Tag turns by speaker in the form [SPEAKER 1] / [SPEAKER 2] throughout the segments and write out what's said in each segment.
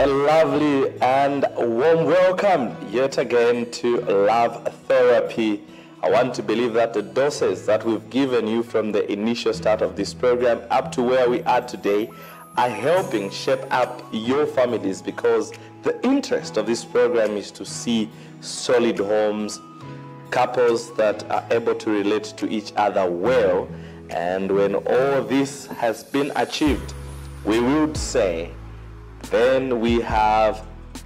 [SPEAKER 1] A lovely and warm welcome yet again to Love Therapy. I want to believe that the doses that we've given you from the initial start of this program up to where we are today are helping shape up your families, because the interest of this program is to see solid homes, couples that are able to relate to each other well. And when all this has been achieved, we would say, then we have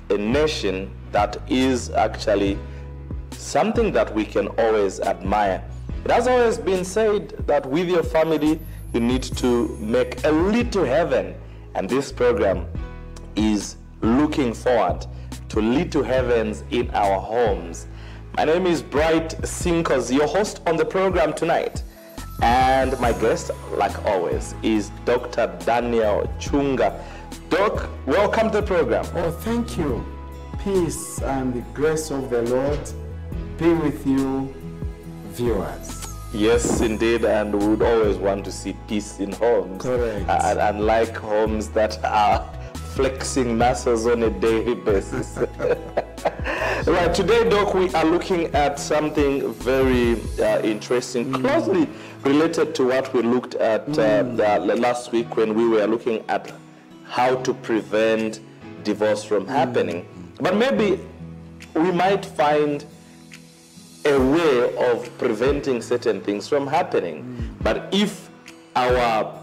[SPEAKER 1] a nation that is actually something that we can always admire. It has always been said that with your family, you need to make a little heaven. And this program is looking forward to little heavens in our homes. My name is Bright Sinkozi, your host on the program tonight. And my guest, like always, is Dr. Daniel Chuunga. Doc, welcome to the program.
[SPEAKER 2] Oh, thank you. Peace and the grace of the Lord be with you, viewers.
[SPEAKER 1] Yes, indeed, and we would always want to see peace in homes.
[SPEAKER 2] Correct.
[SPEAKER 1] Unlike homes that are flexing muscles on a daily basis. Right, today, Doc, we are looking at something very interesting, closely related to what we looked at last week when we were looking at how to prevent divorce from happening. But maybe we might find a way of preventing certain things from happening. But if our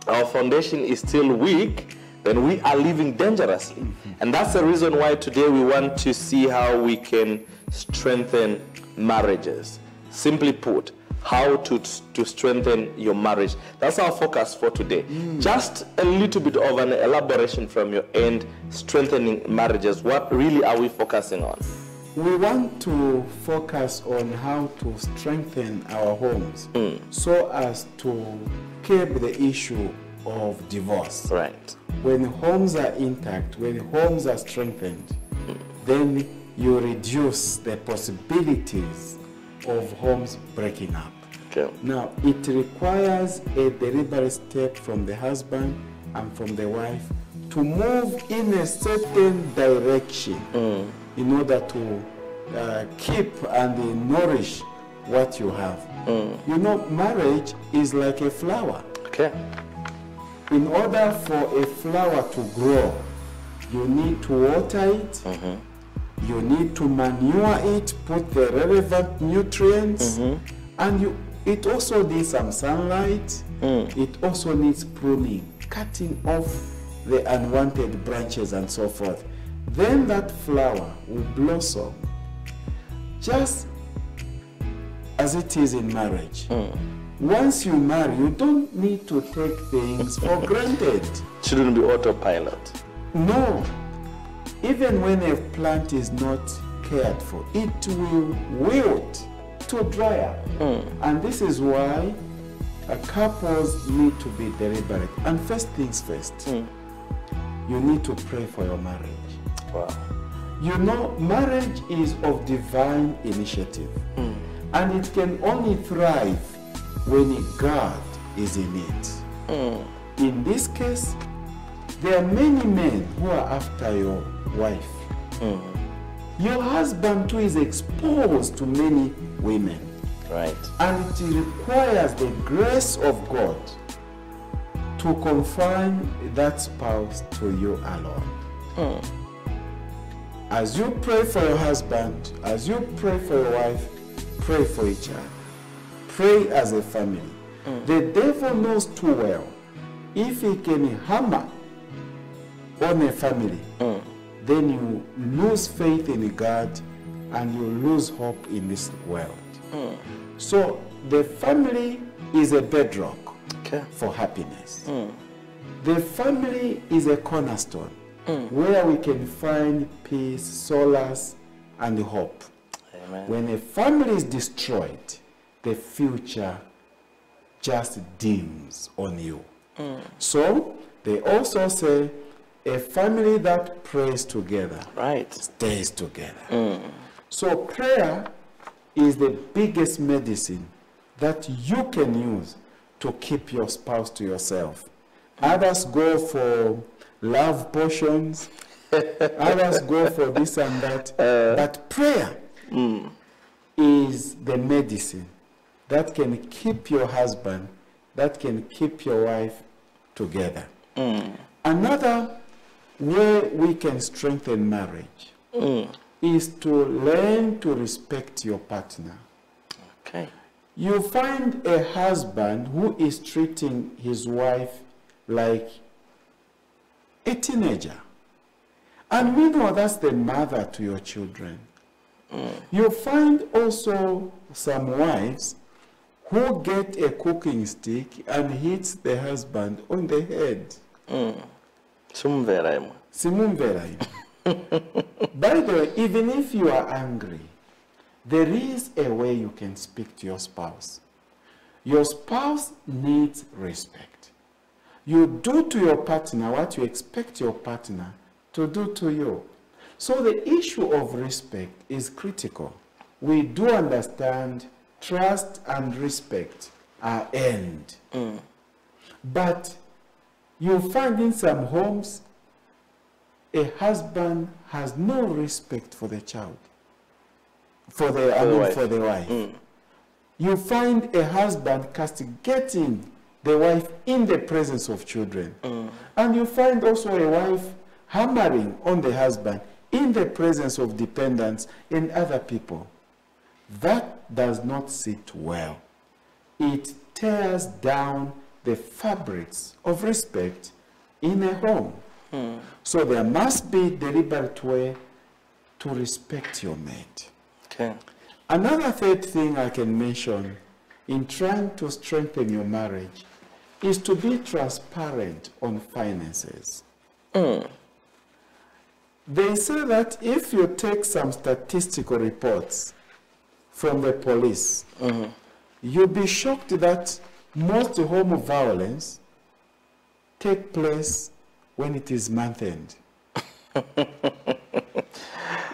[SPEAKER 1] foundation is still weak, then we are living dangerously. And that's the reason why today we want to see how we can strengthen marriages. Simply put, how to strengthen your marriage. That's our focus for today. Just a little bit of an elaboration from your end, strengthening marriages. What really are we focusing on?
[SPEAKER 2] We want to focus on how to strengthen our homes so as to keep the issue of divorce.
[SPEAKER 1] Right.
[SPEAKER 2] When homes are intact, when homes are strengthened, then you reduce the possibilities of homes breaking up.
[SPEAKER 1] Okay.
[SPEAKER 2] Now, it requires a deliberate step from the husband and from the wife to move in a certain direction in order to keep and nourish what you have. You know, marriage is like a flower.
[SPEAKER 1] Okay.
[SPEAKER 2] In order for a flower to grow, you need to water it, you need to manure it, put the relevant nutrients, and it also needs some sunlight. It also needs pruning, cutting off the unwanted branches and so forth. Then that flower will blossom just as it is in marriage. Once you marry, you don't need to take things for granted.
[SPEAKER 1] Shouldn't be autopilot.
[SPEAKER 2] No. Even when a plant is not cared for, it will wilt to dry up. And this is why couples need to be deliberate. And first things first, you need to pray for your marriage.
[SPEAKER 1] Wow.
[SPEAKER 2] You know, marriage is of divine initiative. And it can only thrive when God is in it. In this case, there are many men who are after your wife. Your husband too is exposed to many women.
[SPEAKER 1] Right.
[SPEAKER 2] And it requires the grace of God to confine that spouse to you alone. As you pray for your husband, as you pray for your wife, pray for each other. Pray as a family. The devil knows too well, if he can hammer on a family, then you lose faith in God and you lose hope in this world. So the family is a bedrock for happiness. The family is a cornerstone where we can find peace, solace, and hope.
[SPEAKER 1] Amen.
[SPEAKER 2] When a family is destroyed, the future just dims on you. So they also say a family that prays together stays together. So prayer is the biggest medicine that you can use to keep your spouse to yourself. Others go for love potions, Others go for this and that. But prayer is the medicine that can keep your husband, that can keep your wife together. Another way we can strengthen marriage is to learn to respect your partner.
[SPEAKER 1] Okay.
[SPEAKER 2] You find a husband who is treating his wife like a teenager. And we know that's the mother to your children. You find also some wives who get a cooking stick and hits the husband on the head.
[SPEAKER 1] Simumvera.
[SPEAKER 2] By the way, even if you are angry, there is a way you can speak to your spouse. Your spouse needs respect. You do to your partner what you expect your partner to do to you. So the issue of respect is critical. We do understand trust and respect are earned. But you find in some homes, a husband has no respect for the child, for the wife. You find a husband castigating the wife in the presence of children. And you find also a wife hammering on the husband in the presence of dependents and other people. That does not sit well. It tears down the fabrics of respect in a home. So there must be a deliberate way to respect your mate.
[SPEAKER 1] Okay.
[SPEAKER 2] Another third thing I can mention in trying to strengthen your marriage is to be transparent on finances. They say that if you take some statistical reports from the police, you'll be shocked that most home violence take place when it is month end.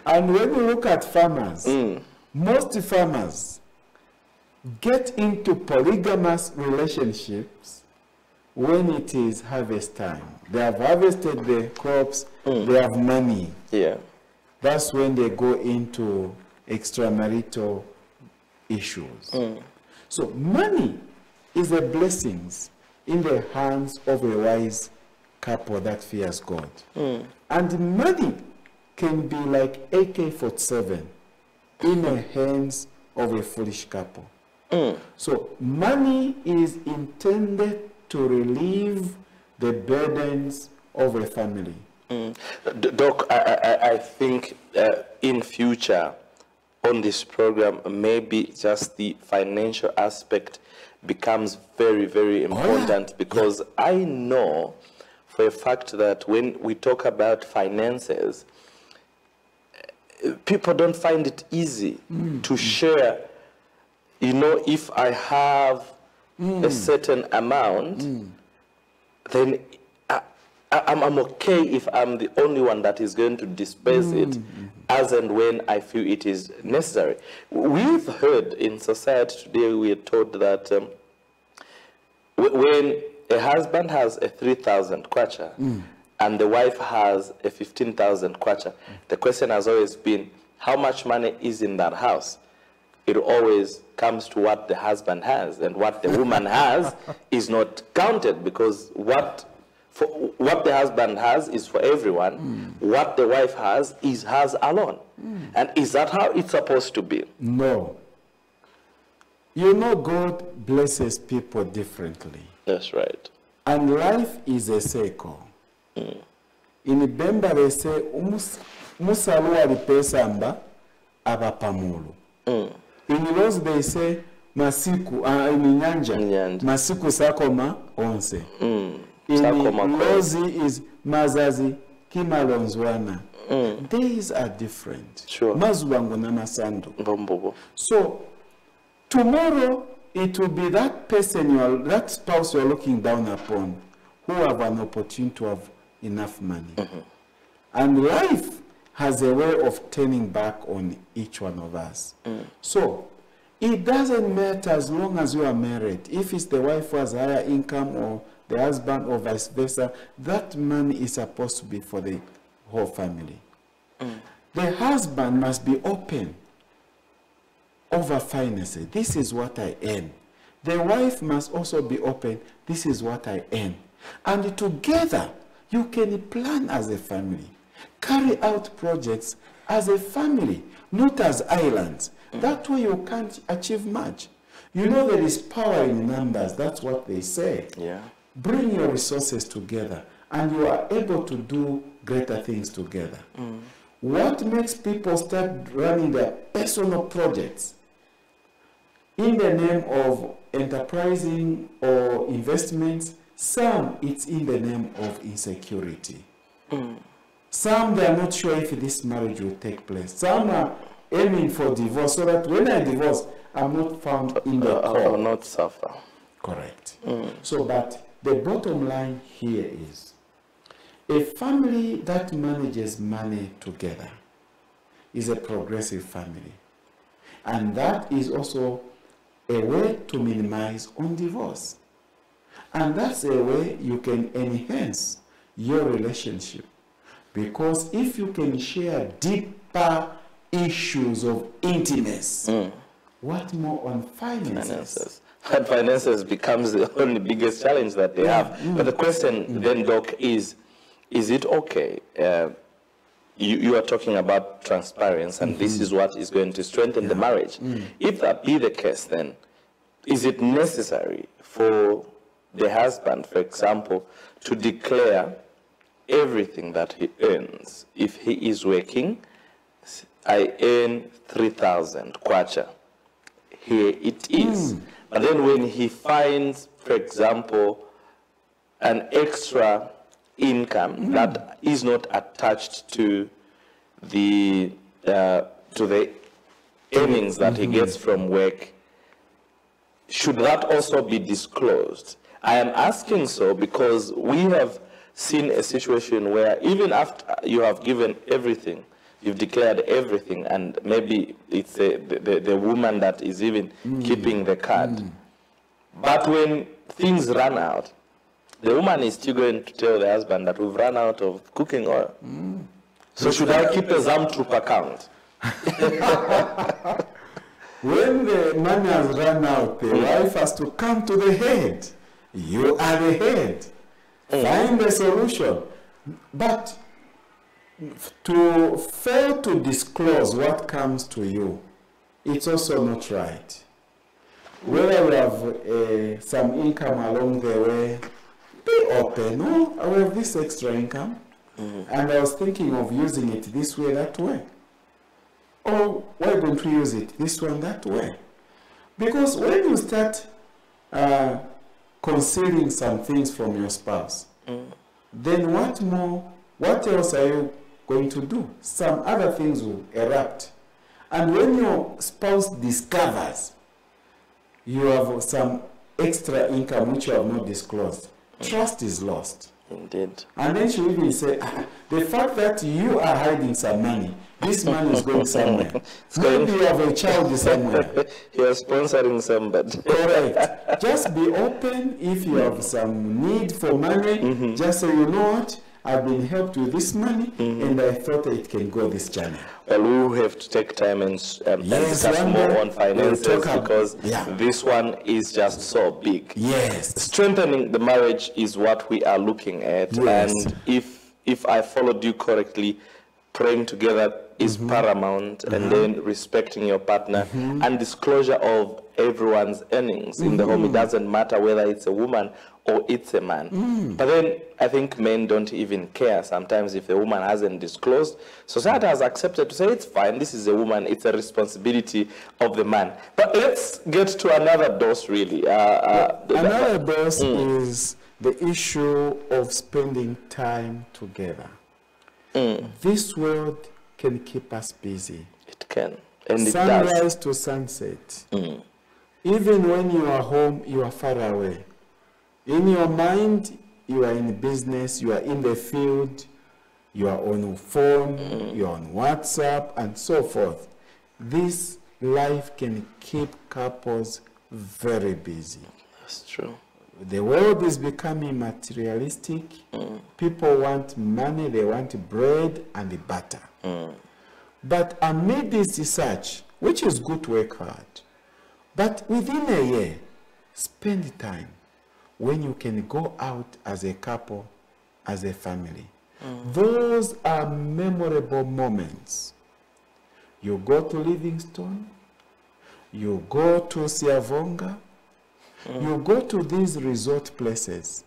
[SPEAKER 2] And when you look at farmers, most farmers get into polygamous relationships when it is harvest time. They have harvested the crops, they have money.
[SPEAKER 1] Yeah.
[SPEAKER 2] That's when they go into extramarital issues. So money is a blessing in the hands of a wise couple that fears God. And money can be like AK-47 in the hands of a foolish couple. So money is intended to relieve the burdens of a family.
[SPEAKER 1] Doc, I think in future on this program, maybe just the financial aspect becomes very, very important, because I know for a fact that when we talk about finances, people don't find it easy to share. You know, if I have a certain amount, then I'm okay if I'm the only one that is going to disperse it as and when I feel it is necessary. We've heard in society today, we are told that when a husband has a 3,000 kwacha and the wife has a 15,000 kwacha, the question has always been, how much money is in that house? It always comes to what the husband has, and what the woman has is not counted, because what the husband has is for everyone. What the wife has is hers alone. And is that how it's supposed to be?
[SPEAKER 2] No. You know, God blesses people differently.
[SPEAKER 1] That's right.
[SPEAKER 2] And life is a cycle. In Bemba they say, musalu alipesamba abapamulu. In Los they say, masiku, in Nyanja, masiku sakoma onse. In Lozi is mazazi kimalonzwana. Days are different.
[SPEAKER 1] Sure.
[SPEAKER 2] Mazubango na masandu. So, tomorrow, it will be that person, that spouse you're looking down upon, who have an opportunity to have enough money. And life has a way of turning back on each one of us. So, it doesn't matter as long as you are married. If it's the wife who has higher income or the husband or vice versa, that money is supposed to be for the whole family. The husband must be open over finances. This is what I earn. The wife must also be open. This is what I earn. And together, you can plan as a family. Carry out projects as a family, not as islands. That way you can't achieve much. You know there is power in numbers. That's what they say.
[SPEAKER 1] Yeah.
[SPEAKER 2] Bring your resources together and you are able to do greater things together. What makes people start running their personal projects in the name of enterprising or investments? Some, it's in the name of insecurity. Some, they are not sure if this marriage will take place. Some are aiming for divorce so that when I divorce, I'm not found in the court.
[SPEAKER 1] I will not suffer.
[SPEAKER 2] Correct. So, but the bottom line here is a family that manages money together is a progressive family. And that is also a way to minimize on divorce. And that's a way you can enhance your relationship. Because if you can share deeper issues of intimacy, what more on finances?
[SPEAKER 1] And finances becomes the only biggest challenge that they have. But the question then, Doc, is it okay? You are talking about transparency, and this is what is going to strengthen the marriage. If that be the case, then is it necessary for the husband, for example, to declare everything that he earns? If he is working, I earn 3,000 kwacha. Here it is. But then when he finds, for example, an extra income that is not attached to the earnings that he gets from work, should that also be disclosed? I am asking so because we have seen a situation where even after you have given everything, you've declared everything, and maybe it's the woman that is even keeping the card. But when things run out, the woman is still going to tell the husband that we've run out of cooking oil. So should I keep a Zamtroop account?
[SPEAKER 2] When the money has run out, the wife has to come to the head. You are the head. Find a solution. But to fail to disclose what comes to you, it's also not right. Whether you have some income along the way, be open. Oh, I have this extra income, and I was thinking of using it this way, that way. Or why don't we use it this one, that way? Because when you start concealing some things from your spouse, then what else are you going to do? Some other things will erupt. And when your spouse discovers you have some extra income which you have not disclosed, trust is lost.
[SPEAKER 1] Indeed.
[SPEAKER 2] And then she will even say, the fact that you are hiding some money, this money is going somewhere. Maybe you have a child somewhere.
[SPEAKER 1] You are sponsoring somebody.
[SPEAKER 2] Correct. Just be open. If you have some need for money, just say, you know what, I've been helped with this money, and I thought it can go this journey.
[SPEAKER 1] Well, we will have to take time and discuss more on finances because this one is just so big.
[SPEAKER 2] Yes.
[SPEAKER 1] Strengthening the marriage is what we are looking at.
[SPEAKER 2] Yes.
[SPEAKER 1] And if I followed you correctly, praying together is paramount, and then respecting your partner and disclosure of everyone's earnings in the home. It doesn't matter whether it's a woman or it's a man. But then I think men don't even care sometimes if the woman hasn't disclosed. Society has accepted to say it's fine, this is a woman, it's a responsibility of the man. But let's get to another dose really.
[SPEAKER 2] Another dose is the issue of spending time together. This world can keep us busy.
[SPEAKER 1] It can. And
[SPEAKER 2] Sunrise to sunset. Even when you are home, you are far away. In your mind, you are in business, you are in the field, you are on your phone, you are on WhatsApp, and so forth. This life can keep couples very busy.
[SPEAKER 1] That's true.
[SPEAKER 2] The world is becoming materialistic. People want money, they want bread and butter. But amid this research, which is good to work hard, but within a year, spend time when you can go out as a couple, as a family. Those are memorable moments. You go to Livingstone, you go to Siavonga, you go to these resort places.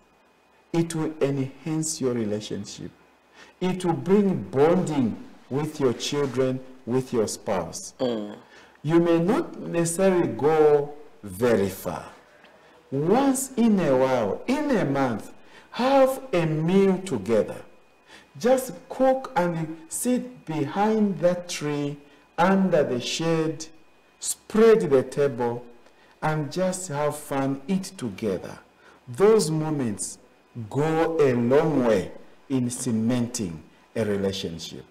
[SPEAKER 2] It will enhance your relationship. It will bring bonding with your children, with your spouse. You may not necessarily go very far. Once in a while, in a month, have a meal together. Just cook and sit behind that tree, under the shade, spread the table, and just have fun, eat together. Those moments go a long way in cementing a relationship.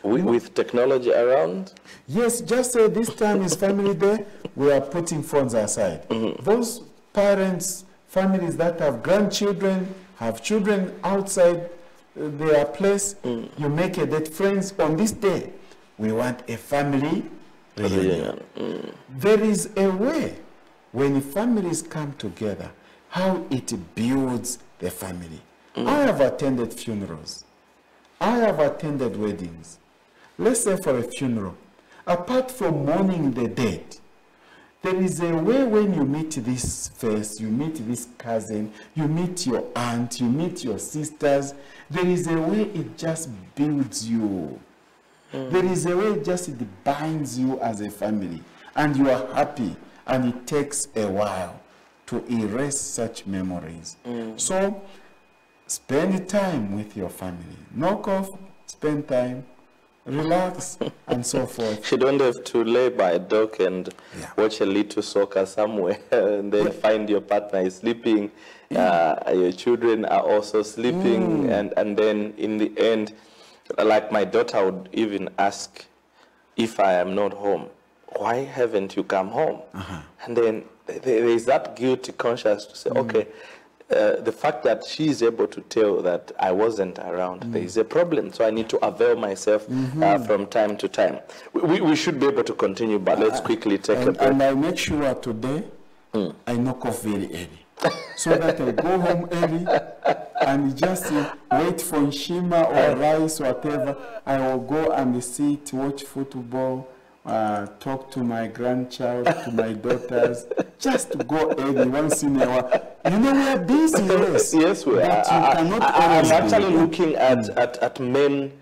[SPEAKER 1] With technology around?
[SPEAKER 2] Yes, just say this time is family day, we are putting phones aside. Those parents, families that have grandchildren, have children outside their place, you make a date, friends, on this day, we want a family reunion. There is a way when families come together, how it builds the family. I have attended funerals. I have attended weddings. Let's say for a funeral, apart from mourning the dead, there is a way when you meet this face, you meet this cousin, you meet your aunt, you meet your sisters, there is a way it just builds you. There is a way it just binds you as a family, and you are happy, and it takes a while to erase such memories. So, spend time with your family. Knock off, spend time, relax, and so forth.
[SPEAKER 1] You don't have to lay by a dock and watch a little soccer somewhere and then find your partner is sleeping, your children are also sleeping, and then in the end, like my daughter would even ask if I am not home, why haven't you come home? And then there is that guilty conscience to say, okay, the fact that she is able to tell that I wasn't around, there is a problem, so I need to avail myself from time to time. We should be able to continue, but let's quickly take a break.
[SPEAKER 2] And I make sure today I knock off very early, so that I go home early and just wait for Nshima or rice, whatever. I will go and sit, watch football, talk to my grandchild, to my daughters, just go early once in a while. You know, we are busy, yes.
[SPEAKER 1] Yes, we are. I'm actually looking at men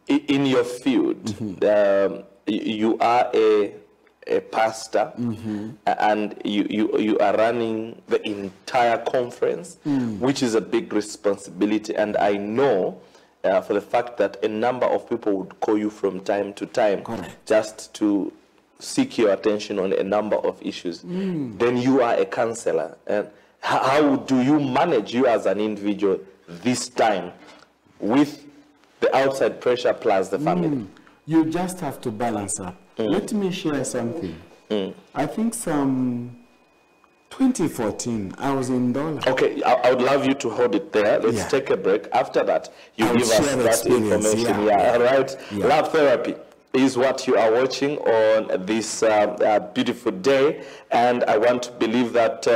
[SPEAKER 1] in your field. You are a pastor, and you are running the entire conference, which is a big responsibility. And I know for the fact that a number of people would call you from time to time just to seek your attention on a number of issues. Then you are a counselor. And how do you manage, you as an individual, this time with the outside pressure plus the family?
[SPEAKER 2] You just have to balance up. Let me share something. I think some 2014, I was in Dollar.
[SPEAKER 1] Okay, I would love you to hold it there. Let's take a break. After that, you give us that information. Right? Love Therapy is what you are watching on this beautiful day. And I want to believe that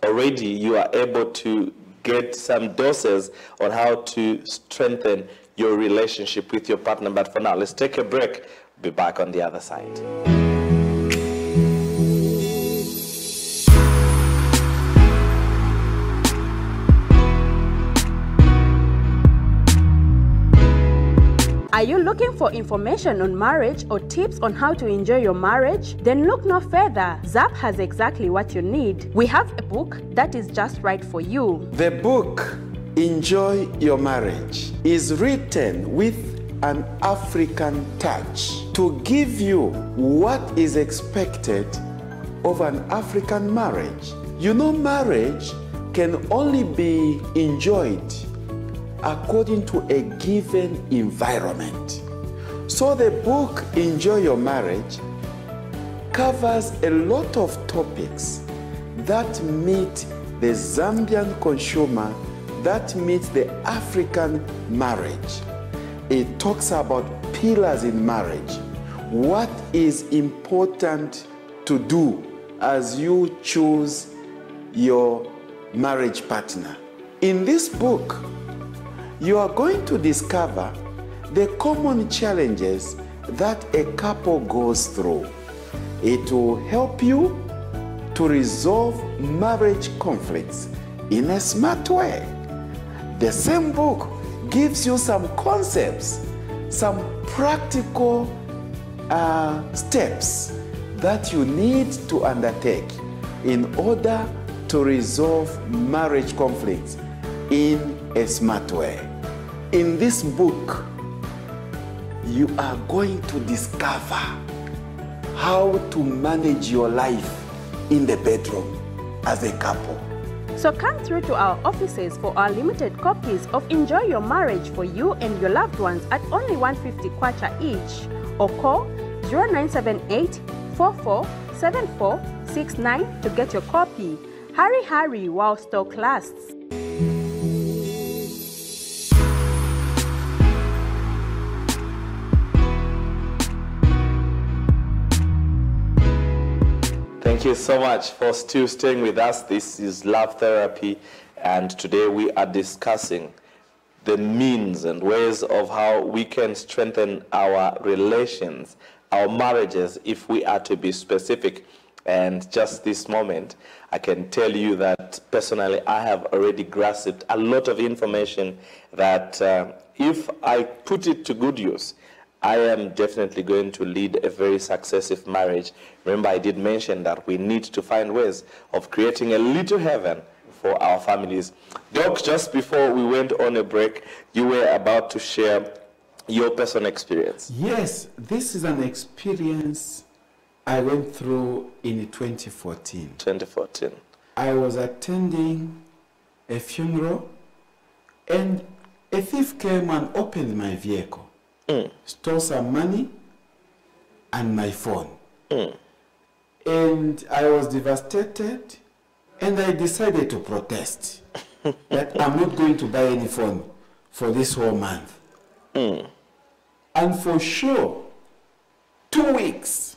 [SPEAKER 1] already you are able to get some doses on how to strengthen your relationship with your partner. But for now, let's take a break. Be back on the other side.
[SPEAKER 3] Are you looking for information on marriage or tips on how to enjoy your marriage? Then look no further. ZAP has exactly what you need. We have a book that is just right for you.
[SPEAKER 2] The book, Enjoy Your Marriage, is written with an African touch to give you what is expected of an African marriage. You know, marriage can only be enjoyed according to a given environment. So the book, Enjoy Your Marriage, covers a lot of topics that meet the Zambian consumer that meets the African marriage. It talks about pillars in marriage. What is important to do as you choose your marriage partner? In this book, you are going to discover the common challenges that a couple goes through. It will help you to resolve marriage conflicts in a smart way. The same book gives you some concepts, some practical steps that you need to undertake in order to resolve marriage conflicts in a smart way. In this book, you are going to discover how to manage your life in the bedroom as a couple.
[SPEAKER 3] So come through to our offices for our limited copies of Enjoy Your Marriage for you and your loved ones at only 150 kwacha each, or call 0978 447469 to get your copy. Hurry while stock lasts.
[SPEAKER 1] Thank you so much for still staying with us. This is Love Therapy, and today we are discussing the means and ways of how we can strengthen our relations, our marriages, if we are to be specific. And just this moment, I can tell you that personally, I have already grasped a lot of information that if I put it to good use, I am definitely going to lead a very successful marriage. Remember, I did mention that we need to find ways of creating a little heaven for our families. Doc, just before we went on a break, you were about to share your personal experience.
[SPEAKER 2] Yes, this is an experience I went through in 2014.
[SPEAKER 1] 2014.
[SPEAKER 2] I was attending a funeral, and a thief came and opened my vehicle. Stole some money and my phone. And I was devastated, and I decided to protest that I'm not going to buy any phone for this whole month. And for sure, 2 weeks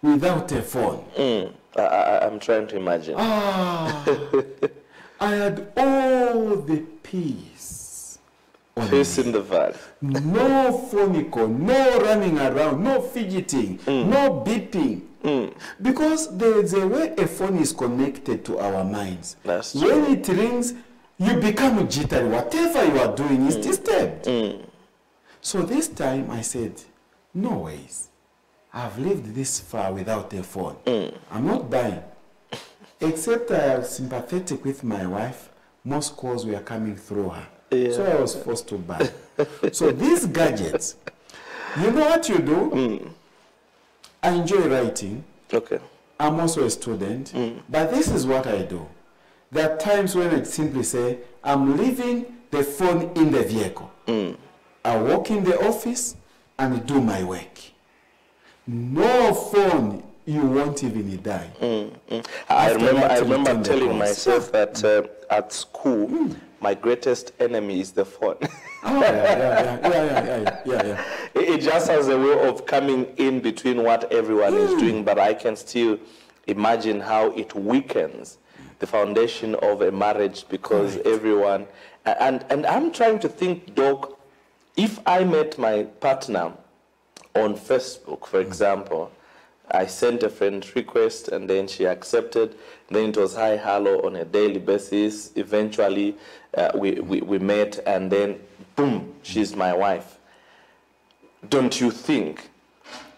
[SPEAKER 2] without a phone.
[SPEAKER 1] I'm trying to imagine.
[SPEAKER 2] I had all the peace.
[SPEAKER 1] Peace in the valley.
[SPEAKER 2] No phone call, no running around, no fidgeting, no beeping. Because there's a way a phone is connected to our minds.
[SPEAKER 1] That's true.
[SPEAKER 2] When it rings, you become jittery. Whatever you are doing is disturbed. So this time I said, no ways. I've lived this far without a phone. I'm not buying. Except I was sympathetic with my wife. Most calls were coming through her. Yeah. So I was forced to buy. So these gadgets, you know what you do? I enjoy writing.
[SPEAKER 1] Okay.
[SPEAKER 2] I'm also a student. But this is what I do. There are times when I simply say, I'm leaving the phone in the vehicle. I walk in the office and do my work. No phone, you won't even die.
[SPEAKER 1] I remember telling myself that at school, my greatest enemy is the phone.
[SPEAKER 2] Yeah.
[SPEAKER 1] It just has a way of coming in between what everyone is doing, but I can still imagine how it weakens the foundation of a marriage because everyone, and I'm trying to think, Doc, if I met my partner on Facebook, for example, I sent a friend request and then she accepted. Then it was hi, hello on a daily basis. Eventually, we met and then, boom, she's my wife. Don't you think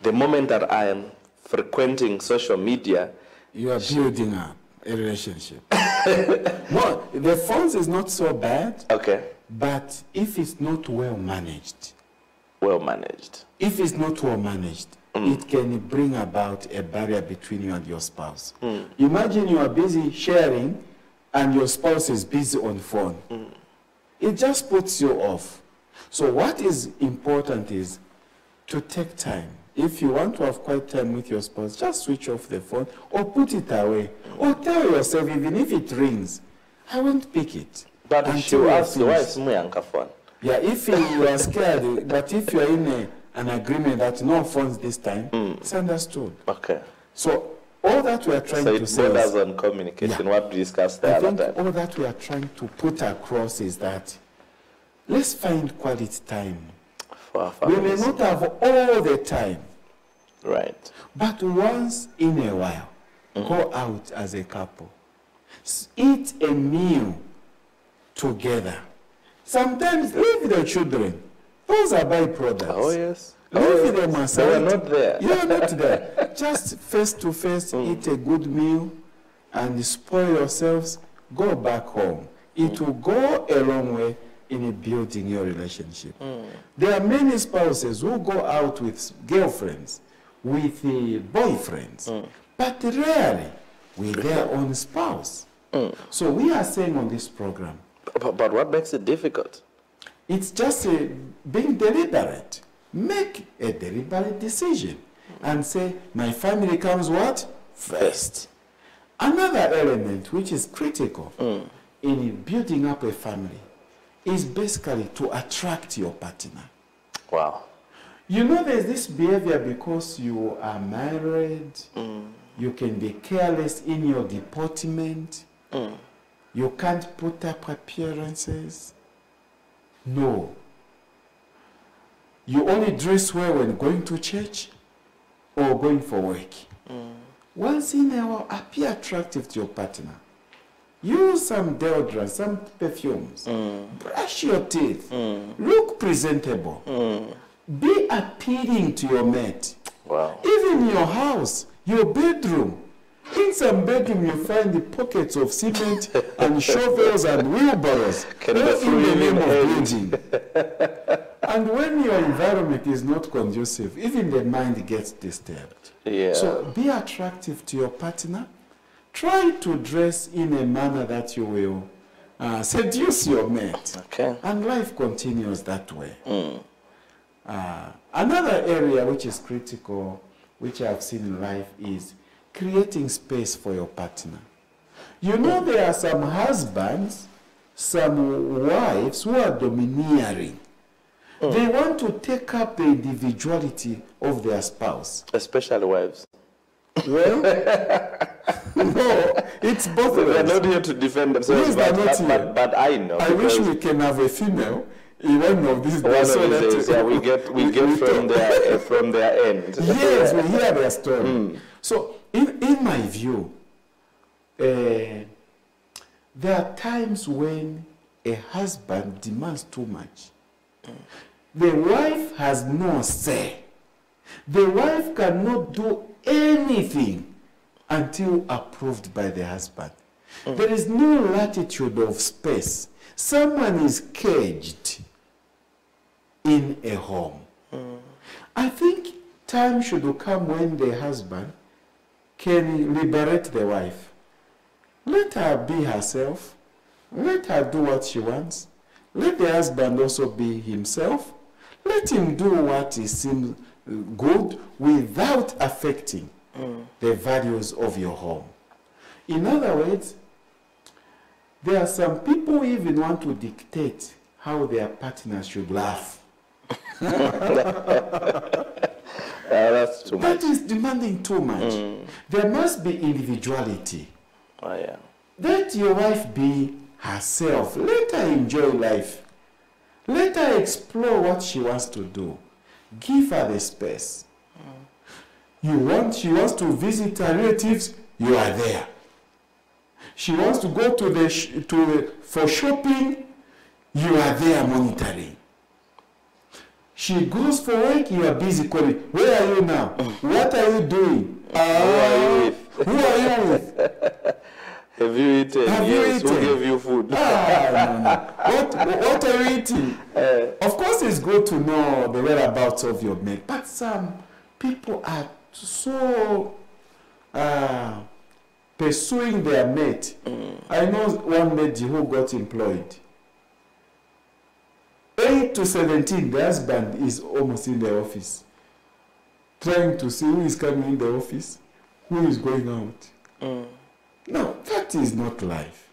[SPEAKER 1] the moment that I am frequenting social media,
[SPEAKER 2] you are building up a relationship? Well, the phones is not so bad.
[SPEAKER 1] Okay.
[SPEAKER 2] But if it's not well managed.
[SPEAKER 1] Well managed.
[SPEAKER 2] If it's not well managed, it can bring about a barrier between you and your spouse. Imagine you are busy sharing and your spouse is busy on phone. It just puts you off. So what is important is to take time If you want to have quiet time with your spouse, just switch off the phone or put it away. Or tell yourself, even if it rings, I won't pick it.
[SPEAKER 1] But if you ask why is my anchor phone?
[SPEAKER 2] Yeah, if you are scared, but if you are in an agreement that no phones this time, it's understood.
[SPEAKER 1] Okay.
[SPEAKER 2] So all that we are trying to say
[SPEAKER 1] borders on communication, what we discussed the other time.
[SPEAKER 2] All that we are trying to put across is that let's find quality time.
[SPEAKER 1] For our
[SPEAKER 2] We
[SPEAKER 1] families.
[SPEAKER 2] may not have all the time,
[SPEAKER 1] Right.
[SPEAKER 2] but once in a while, go out as a couple. Eat a meal together. Sometimes leave the children. Those are byproducts.
[SPEAKER 1] Oh, yes.
[SPEAKER 2] Leave them aside.
[SPEAKER 1] They are not there.
[SPEAKER 2] You are not there. Just face to face, eat a good meal and spoil yourselves. Go back home. It will go a long way in building your relationship. There are many spouses who go out with girlfriends, with boyfriends, but rarely with their own spouse. So we are saying on this program,
[SPEAKER 1] But what makes it difficult?
[SPEAKER 2] it's just being deliberate. Make a deliberate decision and say, my family comes what? First. Another element which is critical in building up a family is basically to attract your partner.
[SPEAKER 1] Wow.
[SPEAKER 2] You know, there's this behavior because you are married, you can be careless in your deportment, you can't put up appearances. No. You only dress well when going to church or going for work. Once in a while, appear attractive to your partner. Use some deodorant, some perfumes. Brush your teeth. Look presentable. Be appealing to your mate.
[SPEAKER 1] Wow.
[SPEAKER 2] Even your house, your bedroom. In some bedroom, you find the pockets of cement and shovels and wheelbarrows.
[SPEAKER 1] Can
[SPEAKER 2] all
[SPEAKER 1] the
[SPEAKER 2] in the name of
[SPEAKER 1] end?
[SPEAKER 2] building. And when your environment is not conducive, even the mind gets disturbed.
[SPEAKER 1] Yeah.
[SPEAKER 2] So be attractive to your partner. Try to dress in a manner that you will seduce your mate.
[SPEAKER 1] Okay.
[SPEAKER 2] And life continues that way. Another area which is critical, which I've seen in life, is creating space for your partner. You know, there are some husbands, some wives who are domineering. They want to take up the individuality of their spouse.
[SPEAKER 1] Especially wives.
[SPEAKER 2] Well, no, it's both of
[SPEAKER 1] They're
[SPEAKER 2] us.
[SPEAKER 1] not here to defend themselves,
[SPEAKER 2] Yes, they're not here.
[SPEAKER 1] but I know.
[SPEAKER 2] I wish
[SPEAKER 1] because
[SPEAKER 2] we can have a female in one of these
[SPEAKER 1] one
[SPEAKER 2] days.
[SPEAKER 1] of
[SPEAKER 2] so
[SPEAKER 1] these
[SPEAKER 2] that
[SPEAKER 1] days, yeah, we get from their end.
[SPEAKER 2] Yes, we hear their story. So, in my view, there are times when a husband demands too much. The wife has no say. The wife cannot do anything until approved by the husband. There is no latitude of space. Someone is caged in a home. I think time should come when the husband can liberate the wife. Let her be herself. Let her do what she wants. Let the husband also be himself. Let him do what seems good without affecting the values of your home. In other words, there are some people who even want to dictate how their partners should laugh.
[SPEAKER 1] That's too much.
[SPEAKER 2] That is demanding too much. There must be individuality.
[SPEAKER 1] Oh, yeah.
[SPEAKER 2] Let your wife be herself. Let her enjoy life. Let her explore what she wants to do. Give her the space. She wants to visit her relatives, you are there. She wants to go for shopping, you are there monitoring. She goes for work, you are busy calling. Where are you now? What are you doing? Who are you with?
[SPEAKER 1] Have you eaten? Yes. Who gave you food?
[SPEAKER 2] No. What are you eating? Of course, it's good to know the whereabouts of your mate, but some people are so pursuing their mate. I know one lady who got employed. 8 to 17, the husband is almost in the office. trying to see who is coming in the office, who is going out. No, that is not life.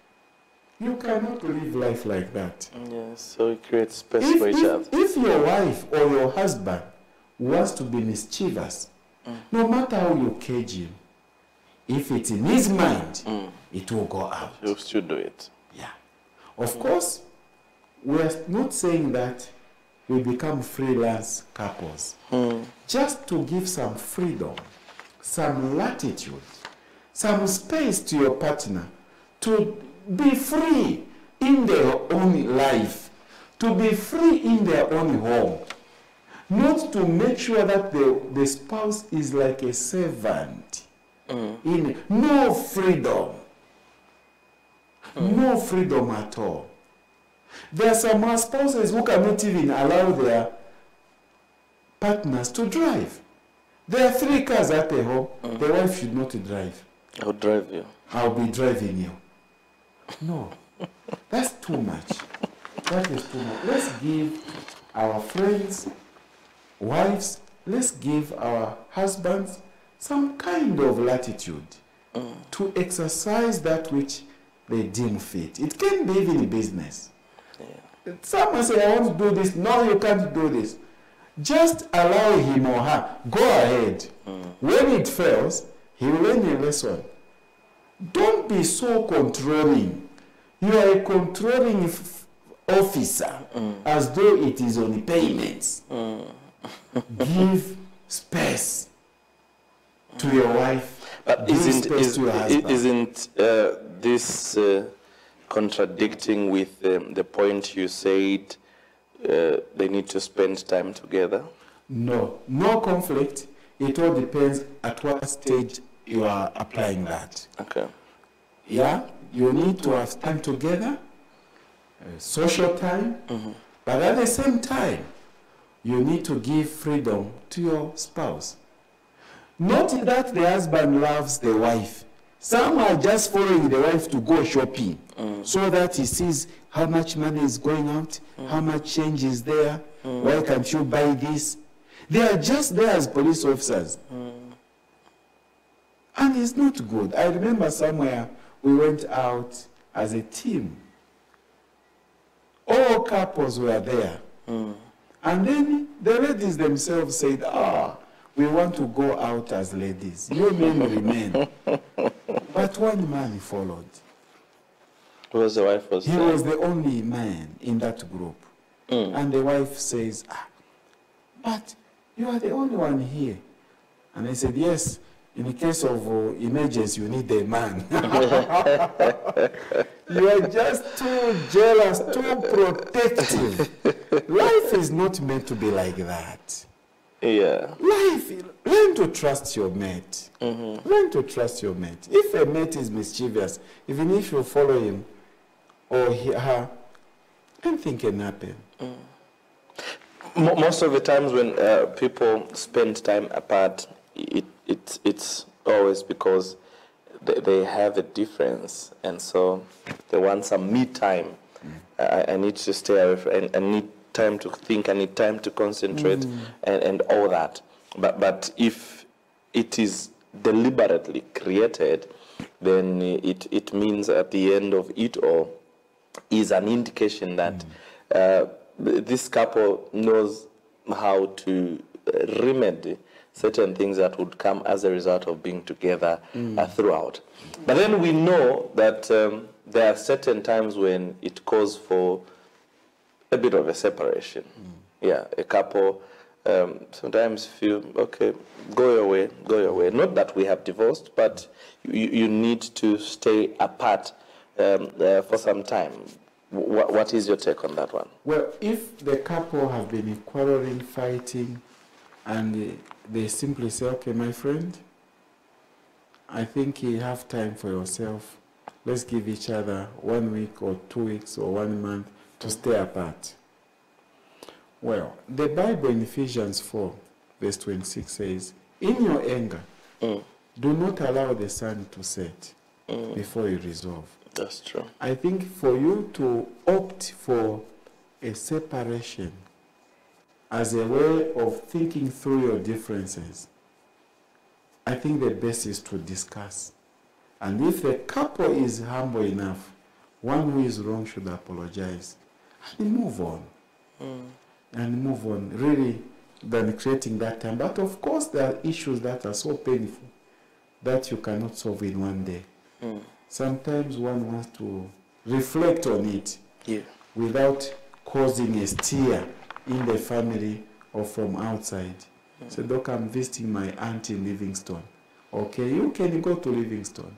[SPEAKER 2] You cannot live life like that.
[SPEAKER 1] Yes, so it creates space for each other.
[SPEAKER 2] If your wife or your husband wants to be mischievous, no matter how you cage him, if it's in his mind, it will go out.
[SPEAKER 1] You should do it.
[SPEAKER 2] Yeah. Of course, we are not saying that we become freelance couples. Just to give some freedom, some latitude, some space to your partner to be free in their own life, to be free in their own home. Not to make sure that the spouse is like a servant. In no freedom. No freedom at all. There are some spouses who cannot even allow their partners to drive. There are 3 cars at the home. The wife should not drive.
[SPEAKER 1] I'll drive you.
[SPEAKER 2] I'll be driving you. No. That's too much. That is too much. Let's give our friends, wives, let's give our husbands some kind of latitude to exercise that which they deem fit. It can be even business. Yeah. Someone say, I want to do this. No, you can't do this. Just allow him or her. Go ahead. When it fails, he will learn a lesson. Don't be so controlling. You are a controlling officer as though it is on payments. Give space to your wife.
[SPEAKER 1] But isn't this contradicting with the point you said they need to spend time together?
[SPEAKER 2] No. No conflict. It all depends at what stage you are applying that.
[SPEAKER 1] Okay.
[SPEAKER 2] Yeah, you need to have time together, social time, but at the same time, you need to give freedom to your spouse. Not that the husband loves the wife. Some are just following the wife to go shopping so that he sees how much money is going out, how much change is there, why can't you buy this? They are just there as police officers. And it's not good. I remember somewhere we went out as a team. All couples were there. And then the ladies themselves said, we want to go out as ladies. You men remain. But one man followed.
[SPEAKER 1] Who was the wife?
[SPEAKER 2] He was the only man in that group. And the wife says, but you are the only one here. And I said, yes, in the case of emergency, you need a man. You are just too jealous, too protective. Life is not meant to be like that.
[SPEAKER 1] Yeah.
[SPEAKER 2] Life, learn to trust your mate. Learn to trust your mate. If a mate is mischievous, even if you follow him or her, anything can happen.
[SPEAKER 1] Most of the times when people spend time apart, it's always because they have a difference, and so they want some me time. I need to stay away, and I need time to think, I need time to concentrate, and all that. But if it is deliberately created, then it means at the end of it all is an indication that this couple knows how to remedy certain things that would come as a result of being together throughout. But then we know that there are certain times when it calls for a bit of a separation. Yeah, a couple sometimes feel, okay, go your way, go your way. Not that we have divorced, but you need to stay apart for some time. What is your take on that one?
[SPEAKER 2] Well, if the couple have been quarreling, fighting, and they simply say, okay, my friend, I think you have time for yourself. Let's give each other 1 week or 2 weeks or 1 month to stay apart. Well, the Bible in Ephesians 4, verse 26 says, in your anger, do not allow the sun to set before you resolve.
[SPEAKER 1] That's true.
[SPEAKER 2] I think for you to opt for a separation as a way of thinking through your differences I think the best is to discuss. And if the couple is humble enough, one who is wrong should apologize and move on. And move on, really, than creating that time. But of course, there are issues that are so painful that you cannot solve in one day. Sometimes one wants to reflect on it without causing a stir in the family or from outside. So, Doc, I'm visiting my aunt in Livingstone. Okay, you can go to Livingstone.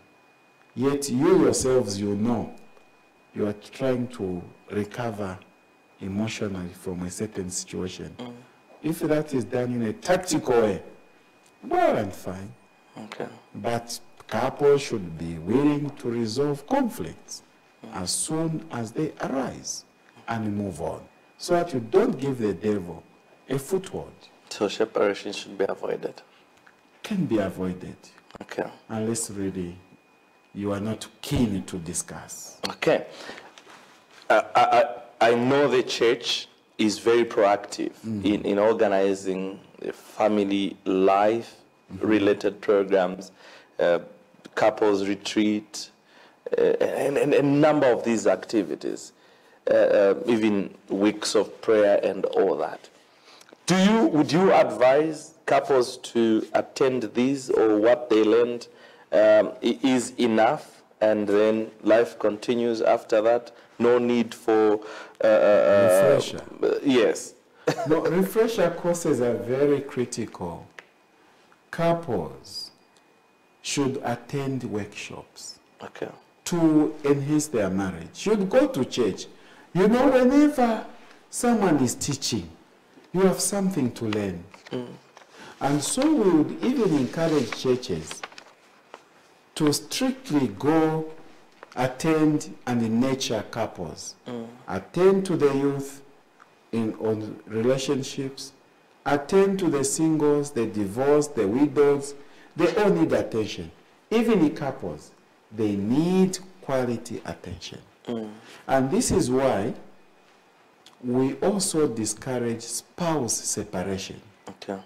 [SPEAKER 2] Yet you yourselves, you know, you are trying to recover emotionally from a certain situation. If that is done in a tactical way, well and fine.
[SPEAKER 1] Okay.
[SPEAKER 2] But couples should be willing to resolve conflicts as soon as they arise and move on, so that you don't give the devil a foothold.
[SPEAKER 1] So separation should be avoided.
[SPEAKER 2] Can be avoided.
[SPEAKER 1] Okay.
[SPEAKER 2] Unless really you are not keen to discuss.
[SPEAKER 1] Okay. I know the church is very proactive in organizing family life related programs, couples retreat, and a number of these activities, even weeks of prayer and all that. Would you advise couples to attend these, or what they learned is enough and then life continues after that? No need for
[SPEAKER 2] refresher.
[SPEAKER 1] Yes.
[SPEAKER 2] No, refresher courses are very critical. Couples should attend workshops to enhance their marriage. Should go to church. You know, whenever someone is teaching, you have something to learn. And so we would even encourage churches to strictly go attend and nurture couples. Attend to the youth on relationships. Attend to the singles, the divorced, the widows. They all need attention. Even in couples, they need quality attention. And this is why we also discourage spouse separation.
[SPEAKER 1] Okay.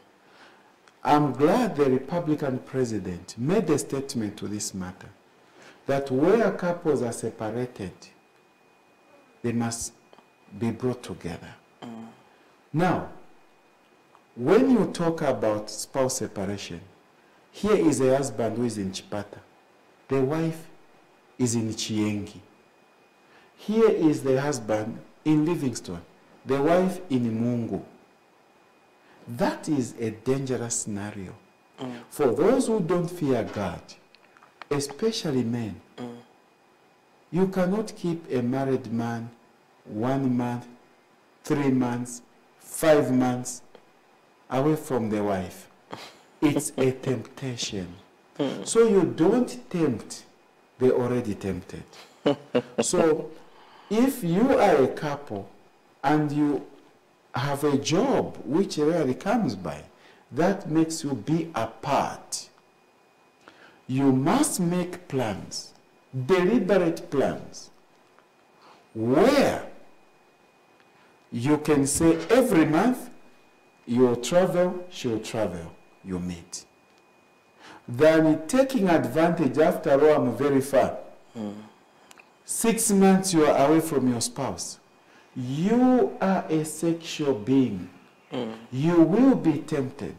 [SPEAKER 2] I'm glad the Republican president made a statement to this matter, that where couples are separated, they must be brought together. Now, when you talk about spouse separation, here is a husband who is in Chipata. The wife is in Chiengi. Here is the husband in Livingstone. The wife in Mungu. That is a dangerous scenario. For those who don't fear God, especially men. You cannot keep a married man 1 month, 3 months, 5 months away from the wife. It's a temptation. So you don't tempt the already tempted. So if you are a couple and you have a job which rarely comes by, that makes you be apart. You must make plans, deliberate plans, where you can say every month you'll travel, she'll travel, you meet. Than taking advantage, after all, I'm very far. 6 months you are away from your spouse. You are a sexual being. You will be tempted.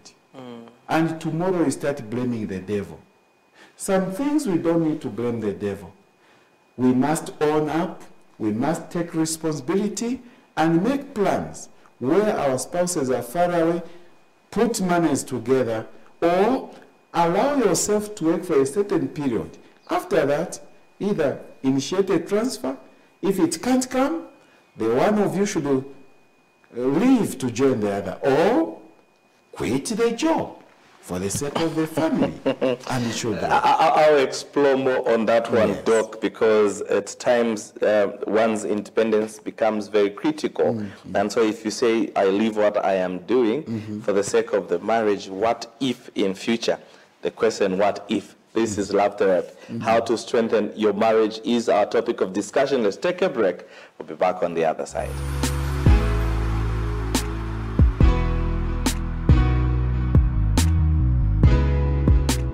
[SPEAKER 2] And tomorrow you start blaming the devil. Some things we don't need to blame the devil. We must own up, we must take responsibility and make plans where our spouses are far away, put monies together, or allow yourself to work for a certain period. After that, either initiate a transfer. If it can't come, the one of you should leave to join the other, or quit the job for the sake of the family. And it should
[SPEAKER 1] I'll explore more on that one,
[SPEAKER 2] Yes.
[SPEAKER 1] Doc, because at times one's independence becomes very critical. And so if you say, I leave what I am doing for the sake of the marriage, what if in future? The question, what if? This is Love Therapy. How to strengthen your marriage is our topic of discussion. Let's take a break. We'll be back on the other side.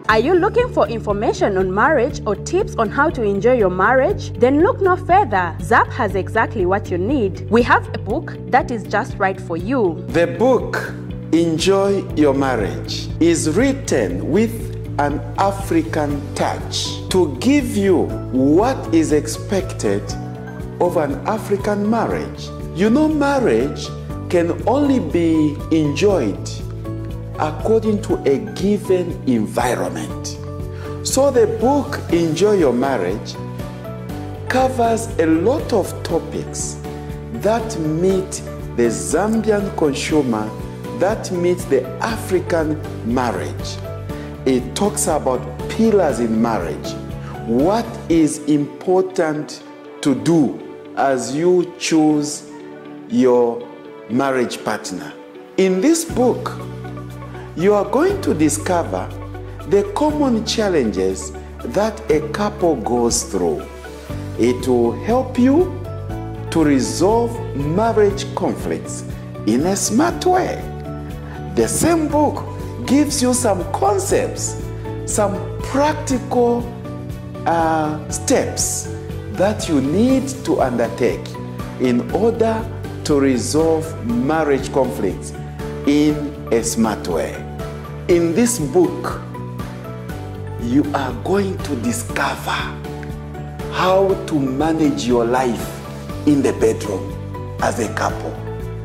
[SPEAKER 3] Are you looking for information on marriage or tips on how to enjoy your marriage? Then look no further. ZAP has exactly what you need. We have a book that is just right for you.
[SPEAKER 2] The book, Enjoy Your Marriage, is written with an African touch to give you what is expected of an African marriage. You know, marriage can only be enjoyed according to a given environment. So the book Enjoy Your Marriage covers a lot of topics that meet the Zambian consumer, that meet the African marriage. It talks about pillars in marriage, what is important to do as you choose your marriage partner. In this book, you are going to discover the common challenges that a couple goes through. It will help you to resolve marriage conflicts in a smart way. The same book gives you some concepts, some practical steps that you need to undertake in order to resolve marriage conflicts in a smart way. In this book, you are going to discover how to manage your life in the bedroom as a couple.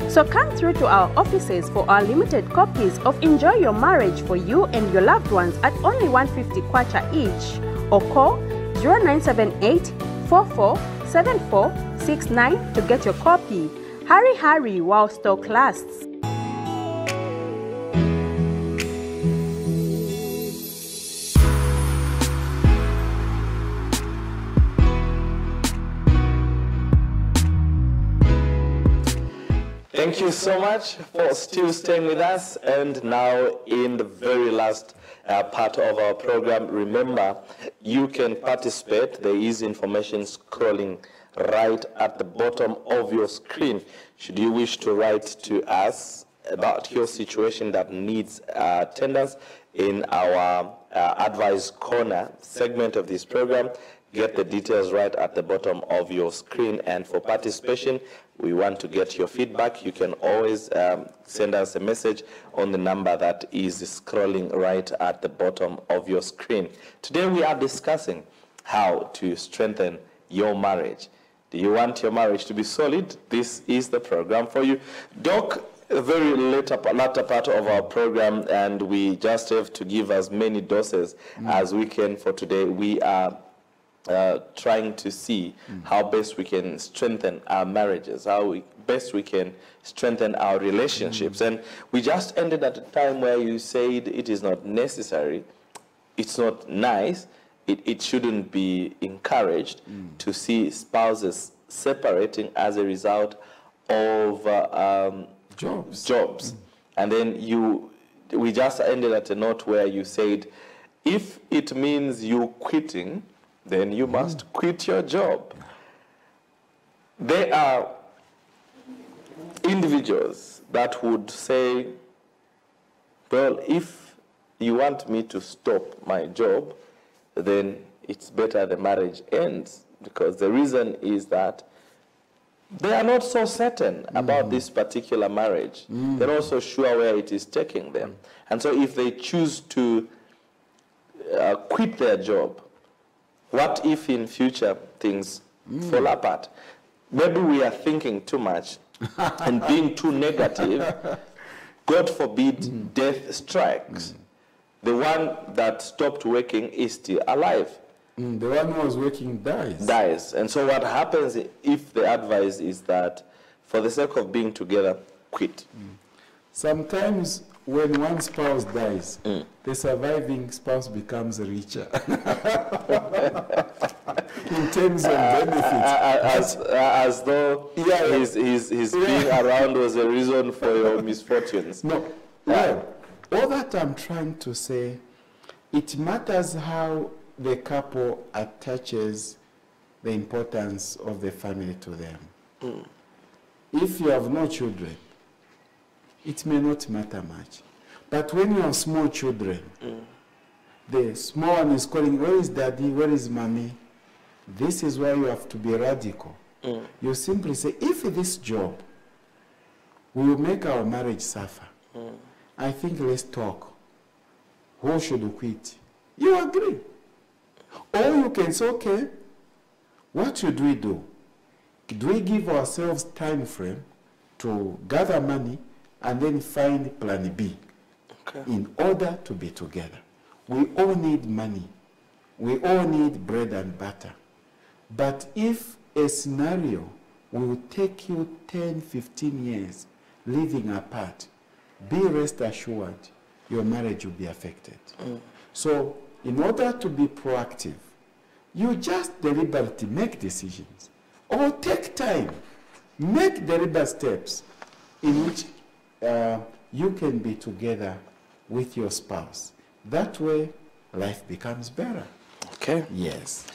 [SPEAKER 3] So come through to our offices for our limited copies of Enjoy Your Marriage for you and your loved ones at only 150 kwacha each, or call 0978 447469 to get your copy. Hurry while stock lasts.
[SPEAKER 1] Thank you so much for still staying with us. And now in the very last part of our program, remember, you can participate. There is information scrolling right at the bottom of your screen. Should you wish to write to us about your situation that needs attendance in our Advice Corner segment of this program, get the details right at the bottom of your screen. And for participation, we want to get your feedback. You can always send us a message on the number that is scrolling right at the bottom of your screen. Today we are discussing how to strengthen your marriage. Do you want your marriage to be solid? This is the program for you. Doc, a very later part of our program, and we just have to give as many doses as we can for today. We are trying to see how best we can strengthen our marriages, how best we can strengthen our relationships. And we just ended at a time where you said it is not necessary, it's not nice, it shouldn't be encouraged to see spouses separating as a result of jobs. And then we just ended at a note where you said, if it means you quitting, then you must quit your job. There are individuals that would say, well, if you want me to stop my job, then it's better the marriage ends, because the reason is that they are not so certain about this particular marriage. They're not so sure where it is taking them. And so if they choose to quit their job, what if in future things fall apart? Maybe we are thinking too much and being too negative. God forbid death strikes. The one that stopped working is still alive.
[SPEAKER 2] The one who was working dies.
[SPEAKER 1] Dies. And so what happens if the advice is that for the sake of being together, quit?
[SPEAKER 2] Sometimes when one spouse dies, the surviving spouse becomes richer in terms of benefits.
[SPEAKER 1] As though his being around was a reason for your misfortunes.
[SPEAKER 2] No. Well, all that I'm trying to say, it matters how the couple attaches the importance of the family to them. If you have no children, it may not matter much. But when you have small children, The small one is calling, where is daddy, where is mommy? This is why you have to be radical. You simply say, if this job will make our marriage suffer, I think let's talk. Who should quit? You agree. Or you can say, okay, what should we do? Do we give ourselves time frame to gather money and then find plan B in order to be together? We all need money. We all need bread and butter. But if a scenario will take you 10, 15 years living apart, be rest assured your marriage will be affected. So in order to be proactive, you just deliberately make decisions or take time, make deliberate steps in which you can be together with your spouse. That way, life becomes better.
[SPEAKER 1] Okay.
[SPEAKER 2] Yes.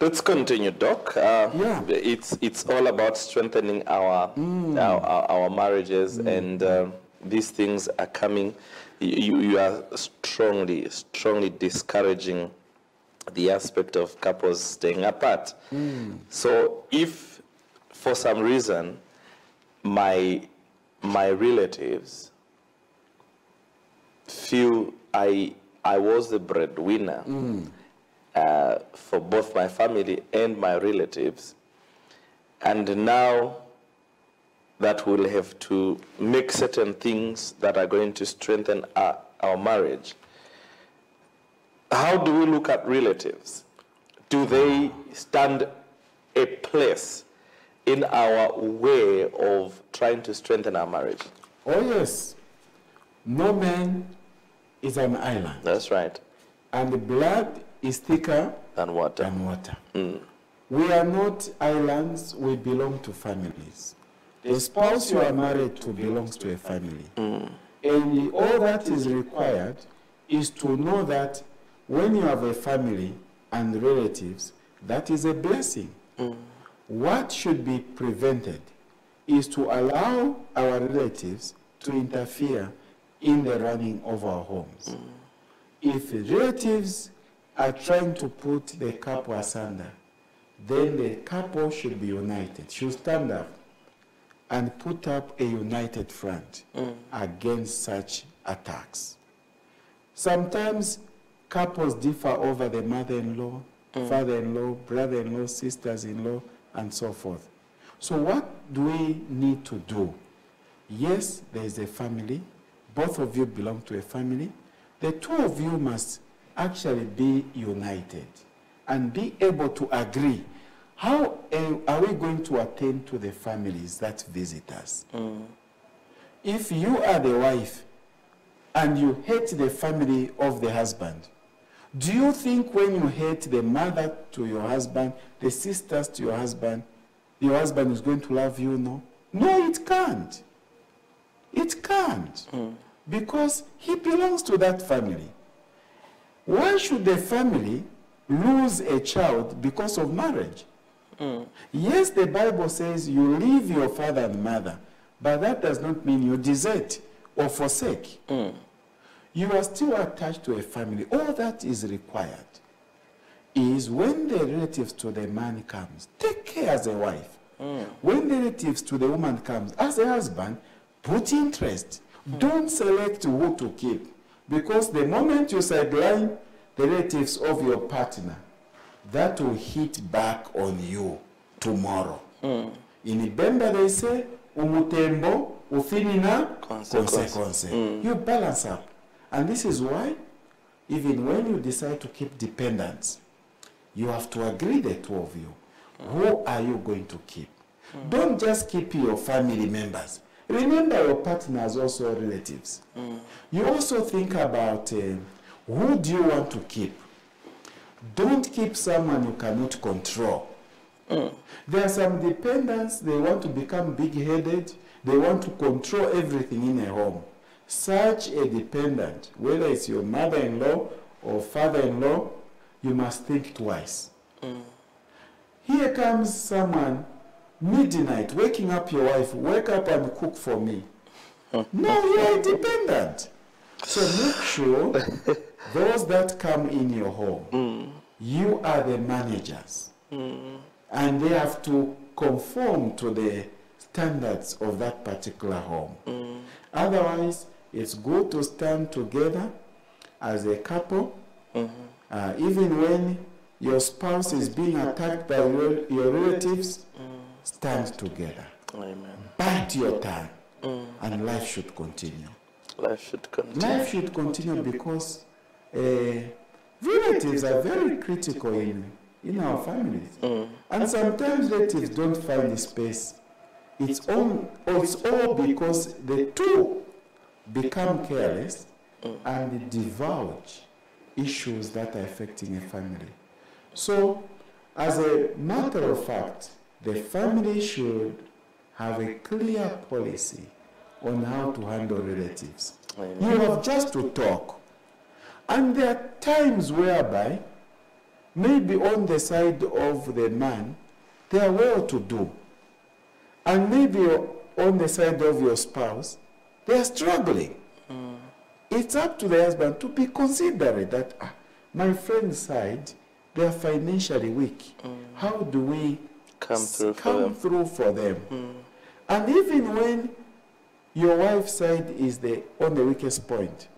[SPEAKER 1] Let's continue, Doc.
[SPEAKER 2] Yeah.
[SPEAKER 1] It's all about strengthening our marriages, and these things are coming. You are strongly discouraging the aspect of couples staying apart. So if for some reason my relatives feel I was the breadwinner for both my family and my relatives, and now that we'll have to make certain things that are going to strengthen our marriage, how do we look at relatives? Do they stand a place in our way of trying to strengthen our marriage?
[SPEAKER 2] Oh yes. No man is an island.
[SPEAKER 1] That's right.
[SPEAKER 2] And the blood is thicker
[SPEAKER 1] And water.
[SPEAKER 2] than water. We are not islands, we belong to families. The spouse you are married to belongs to a family. And all that is required is to know that when you have a family and relatives, that is a blessing. What should be prevented is to allow our relatives to interfere in the running of our homes. If relatives are trying to put the couple asunder, then the couple should be united, should stand up and put up a united front against such attacks. Sometimes couples differ over the mother-in-law, father-in-law, brother-in-law, sisters-in-law, and so forth. So what do we need to do? Yes, there is a family. Both of you belong to a family. The two of you must actually be united and be able to agree. How are we going to attend to the families that visit us? If you are the wife and you hate the family of the husband, do you think when you hate the mother to your husband, the sisters to your husband is going to love you? No. No, it can't. It can't. Because he belongs to that family. Why should the family lose a child because of marriage? Yes, the Bible says you leave your father and mother, but that does not mean you desert or forsake. You are still attached to a family. All that is required is when the relatives to the man comes, take care as a wife. When the relatives to the woman comes, as a husband, put interest. Don't select who to keep, because the moment you sideline the relatives of your partner, that will hit back on you tomorrow. In Ibemba they say, umutembo ufinina consequence. You balance up. And this is why, even when you decide to keep dependents, you have to agree, the two of you. Who are you going to keep? Don't just keep your family members. Remember, your partner is also relatives. You also think about who do you want to keep. Don't keep someone you cannot control. There are some dependents, they want to become big-headed, they want to control everything in a home. Such a dependent, whether it's your mother-in-law or father-in-law, you must think twice. Here comes someone, midnight, waking up your wife, wake up and cook for me. No, you are a dependent. So make sure those that come in your home, you are the managers. And they have to conform to the standards of that particular home. Otherwise, it's good to stand together as a couple, even when your spouse is being attacked by your relatives, stand together.
[SPEAKER 1] Amen.
[SPEAKER 2] Bite your tongue, and life should continue.
[SPEAKER 1] Life should continue.
[SPEAKER 2] Life should continue because relatives are very critical in our families. And sometimes relatives don't find the space. It's all because the two become careless and divulge issues that are affecting a family. So, as a matter of fact, the family should have a clear policy on how to handle relatives.
[SPEAKER 1] Amen.
[SPEAKER 2] You have just to talk. And there are times whereby, maybe on the side of the man, they are well to do. And maybe on the side of your spouse, they are struggling. It's up to the husband to be considerate that my friend's side, they are financially weak. How do we come through for them? And even when your wife's side is on the weakest point,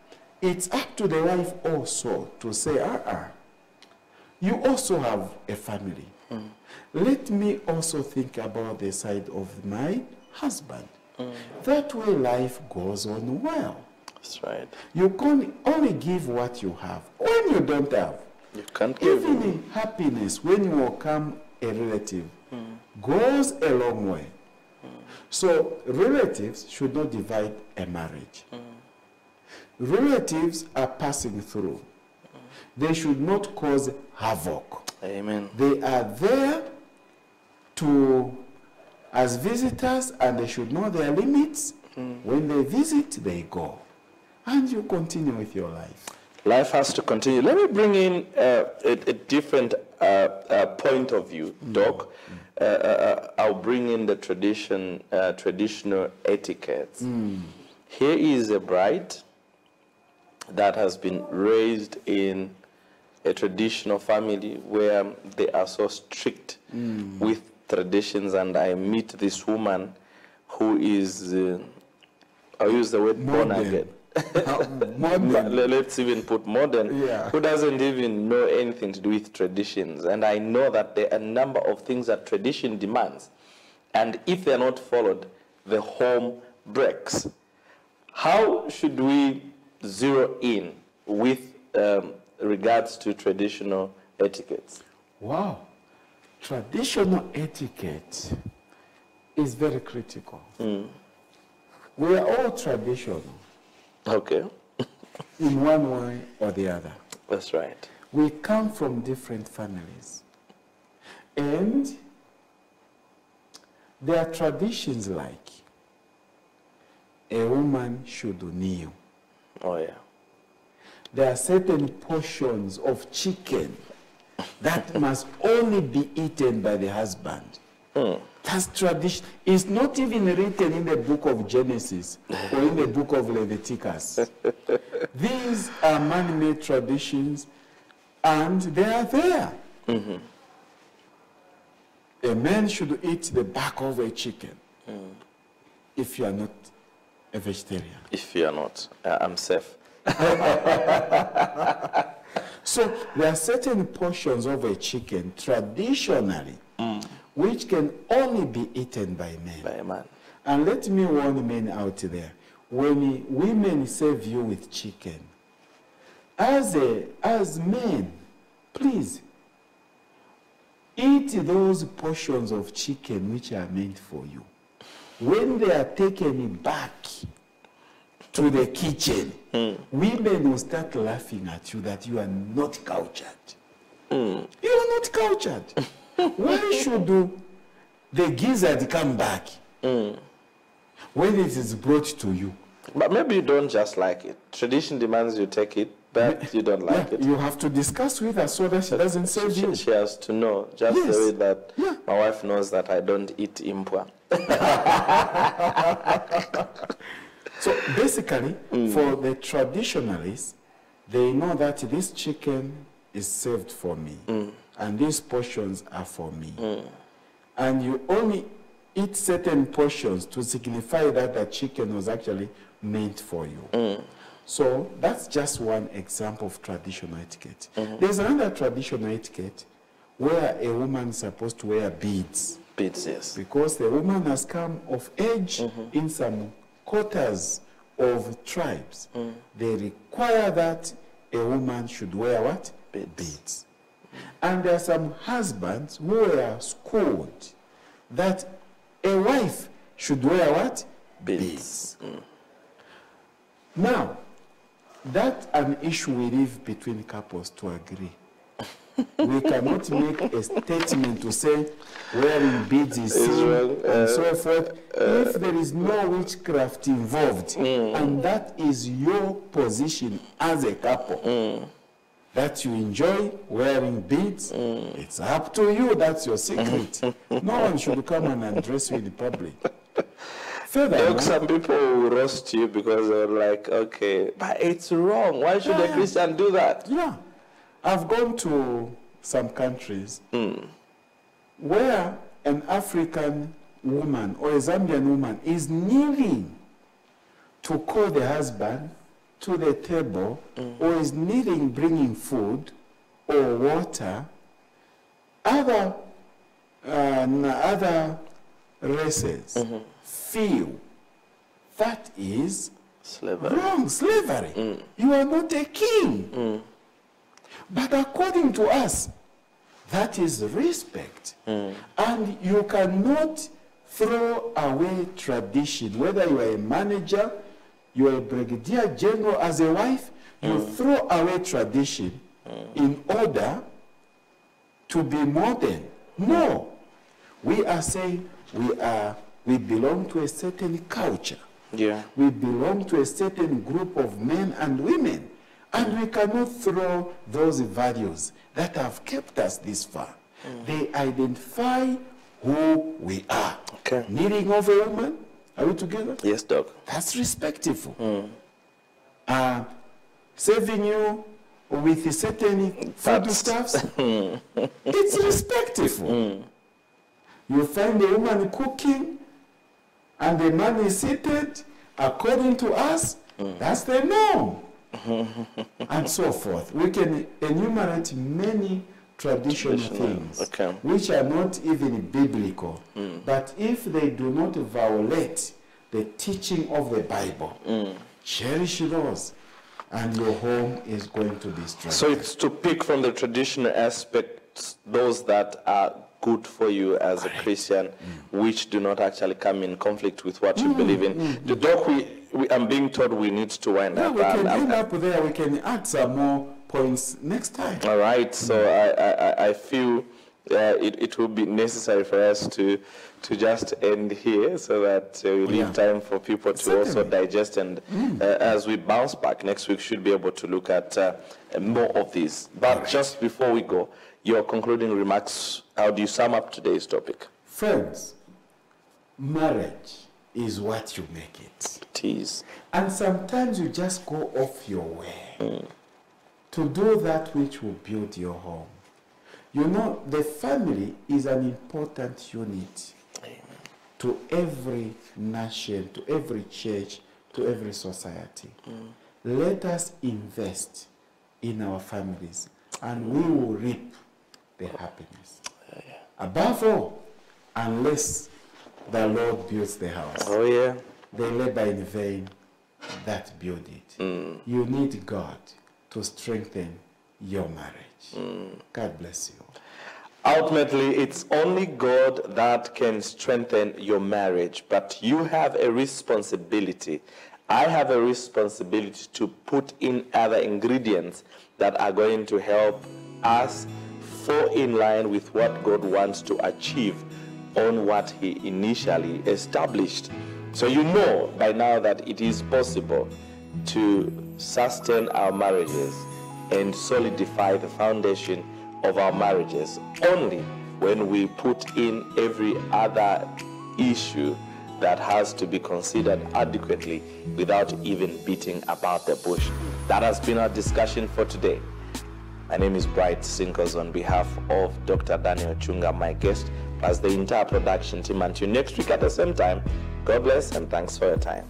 [SPEAKER 2] it's up to the wife also to say, you also have a family. Let me also think about the side of my husband. That way life goes on well.
[SPEAKER 1] That's right.
[SPEAKER 2] You can only give what you have. When you don't have,
[SPEAKER 1] you can't give.
[SPEAKER 2] Even in happiness, when you welcome a relative, goes a long way. So relatives should not divide a marriage. Relatives are passing through. They should not cause havoc.
[SPEAKER 1] Amen.
[SPEAKER 2] They are there as visitors, and they should know their limits. When they visit, they go. And you continue with your life.
[SPEAKER 1] Life has to continue. Let me bring in a different point of view, Doc. I'll bring in the traditional etiquettes. Here is a bride that has been raised in a traditional family where they are so strict with traditions, and I meet this woman who is, I'll use the word born again. Let's even put modern, who doesn't even know anything to do with traditions. And I know that there are a number of things that tradition demands, and if they're not followed, the home breaks. How should we zero in with regards to traditional etiquettes?
[SPEAKER 2] Wow. Traditional etiquette is very critical. We are all traditional.
[SPEAKER 1] Okay.
[SPEAKER 2] In one way or the other.
[SPEAKER 1] That's right.
[SPEAKER 2] We come from different families. And there are traditions like a woman should kneel.
[SPEAKER 1] Oh, yeah.
[SPEAKER 2] There are certain portions of chicken that must only be eaten by the husband. That's tradition. It's not even written in the book of Genesis or in the book of Leviticus. These are man-made traditions, and they are there. A man should eat the back of a chicken if you are not a vegetarian.
[SPEAKER 1] If you are not, I'm safe.
[SPEAKER 2] So there are certain portions of a chicken traditionally which can only be eaten by men.
[SPEAKER 1] By a man.
[SPEAKER 2] And let me warn men out there. When women serve you with chicken, as men, please eat those portions of chicken which are meant for you. When they are taken back to the kitchen, women will start laughing at you that you are not cultured. You are not cultured. Why should the gizzard come back when it is brought to you?
[SPEAKER 1] But maybe you don't just like it. Tradition demands you take it, but you don't like it.
[SPEAKER 2] You have to discuss with her so that she doesn't serve you.
[SPEAKER 1] She has to know, just the way that my wife knows that I don't eat impwa.
[SPEAKER 2] So basically, for the traditionalists, they know that this chicken is saved for me, and these portions are for me. And you only eat certain portions to signify that the chicken was actually meant for you. So that's just one example of traditional etiquette. There's another traditional etiquette where a woman is supposed to wear beads.
[SPEAKER 1] Beads, yes.
[SPEAKER 2] Because the woman has come of age in some quarters of tribes. They require that a woman should wear what? Beads. And there are some husbands who are schooled that a wife should wear what? Beads. Now, that's an issue we leave between couples to agree. We cannot make a statement to say wearing beads is sin and so forth if there is no witchcraft involved, and that is your position as a couple. That you enjoy wearing beads, it's up to you. That's your secret. No one should come and undress you in public.
[SPEAKER 1] Look, some people will roast you because they're like, okay, but it's wrong. Why should a Christian do that?
[SPEAKER 2] Yeah. I've gone to some countries where an African woman or a Zambian woman is kneeling to call the husband to the table, or is kneeling bringing food or water. Other races feel that is
[SPEAKER 1] slavery.
[SPEAKER 2] Wrong, slavery. You are not a king. But according to us, that is respect. And you cannot throw away tradition. Whether you are a manager, you are a brigadier general, as a wife, you throw away tradition in order to be modern. No. We are saying we belong to a certain culture.
[SPEAKER 1] Yeah.
[SPEAKER 2] We belong to a certain group of men and women. And we cannot throw those values that have kept us this far. They identify who we are.
[SPEAKER 1] Okay.
[SPEAKER 2] Kneeling of a woman, are we together?
[SPEAKER 1] Yes, Doc.
[SPEAKER 2] That's respectful. Serving you with certain foodstuffs, it's respectful. You find a woman cooking and the man is seated, according to us, that's the norm. And so forth. We can enumerate many traditional things which are not even biblical. But if they do not violate the teaching of the Bible, cherish those, and your home is going to be strong.
[SPEAKER 1] So it's to pick from the traditional aspects those that are good for you as a Christian, which do not actually come in conflict with what you believe in. The Doc, I'm being told we need to wind up.
[SPEAKER 2] We can end up there. We can add some more points next time.
[SPEAKER 1] All right. So I feel it will be necessary for us to just end here so that we leave time for people to also digest. And as we bounce back next week, should be able to look at more of these. But just before we go, your concluding remarks, how do you sum up today's topic?
[SPEAKER 2] Friends, marriage is what you make it.
[SPEAKER 1] It is.
[SPEAKER 2] And sometimes you just go off your way to do that which will build your home. You know, the family is an important unit to every nation, to every church, to every society. Let us invest in our families and we will reap the happiness. Above all, unless the Lord builds the house, they labor in vain that build it. You need God to strengthen your marriage. God bless you.
[SPEAKER 1] Ultimately, it's only God that can strengthen your marriage, but you have a responsibility. I have a responsibility to put in other ingredients that are going to help us fall in line with what God wants to achieve on what He initially established. So you know by now that it is possible to sustain our marriages and solidify the foundation of our marriages only when we put in every other issue that has to be considered adequately without even beating about the bush. That has been our discussion for today. My name is Bright Sinkozi on behalf of Dr. Daniel Chuunga, my guest, plus the entire production team. Until next week at the same time, God bless and thanks for your time.